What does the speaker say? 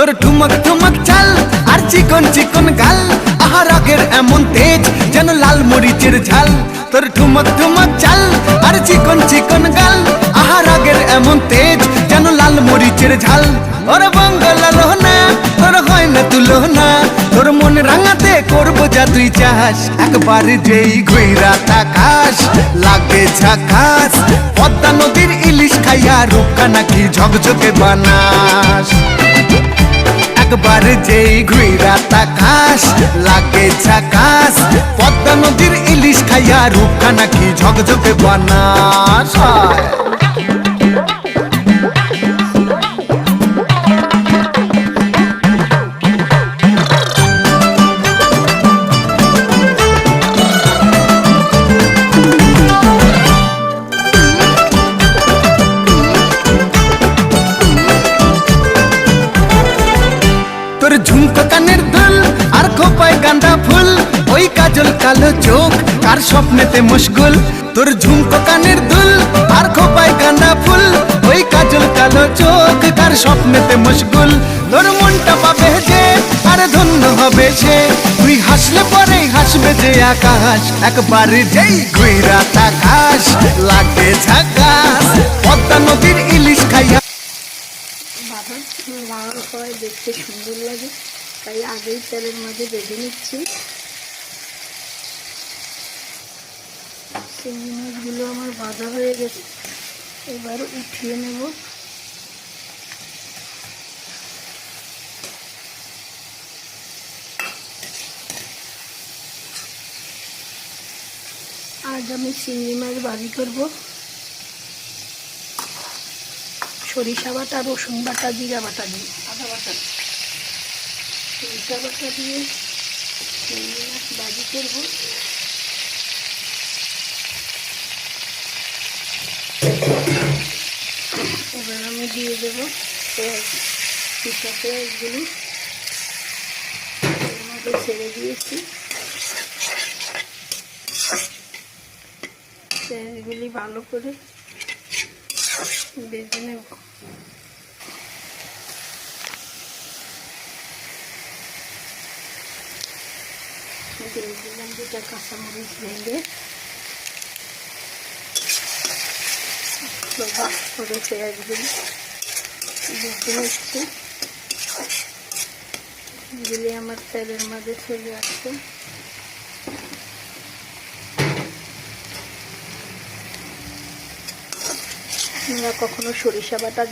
তোর ঠুমক ঠুমক চাল আর চিকন চিকন গাল, আহা রাগের এমন তেজ যেন লাল মরিচের ঝাল। তোর ঠুমক ঠুমক চাল আর চিকন চিকন গাল, আহা রাগের এমন তেজ যেন লাল মরিচের ঝাল। ওরে বঙ্গলা লোহনা তোর হয় না তুলনা, তোর মন রাঙাতে করবো যা তুই চাস। একবার যেই ঘুইরা তাকাস লাগে ঝাকাস, পদ্মা নদীর ইলিশ খাইয়া রূপকা নাকি ঝকঝকে বানাস। একবার যেই ঘুইরা তাকাস লাগে ঝাকাস, পদ্মা নদীর ইলিশ খাইয়া রূপকা নাকি ঝকঝকে বানাস। তোর ঝুমকো কানের দুল আর খোপায় গাঁদা ফুল, ওই কাজল কালো চোখ কার স্বপ্নেতে মশগুল। তোর ঝুমকো কানের দুল আর খোপায় গাঁদা ফুল, ওই কাজল কালো চোখ কার স্বপ্নেতে মশগুল। তোর মনটা পাবে যে আর ধন্য হবে সে, তুই হাসলে পরেই হাসবে যে আকাশ। একবার যেই ঘুইরা তাকাস লাগে ঝাকাস, পদ্মা নদীর ইলিশ খাইয়া লাল হয়, দেখতে সুন্দর লাগে, তাই আগেই তেলের মাঝে বেঁধে নিচ্ছি। চিংড়ি মাছগুলো আমার ভাজা হয়ে গেছে, এবার উঠিয়ে নেব। আজ আমি চিংড়ি মাছ ভাজি করব। সরিষা বাটা, রসুন বাটা, জিরা বাটা দিয়ে, আদা বাটা, সরিষা বাটা দিয়ে চিংড়ি মাছ ভাজি করব। এবার আমি দিয়ে দেবো পেঁয়াজ, পিঠা পেঁয়াজগুলি এর মধ্যে ছেড়ে দিয়েছি। পেঁয়াজগুলি ভালো করে ভেজে নেব। দিয়ে দিলাম দুটা কাঁচামরিচ ভেঙে, ভাগ করে পেঁয়াজগুলি ভেজে নিচ্ছি। দিলে আমার তেলের মাঝে চলে আসছে। আমরা কখনো সরিষা বাটা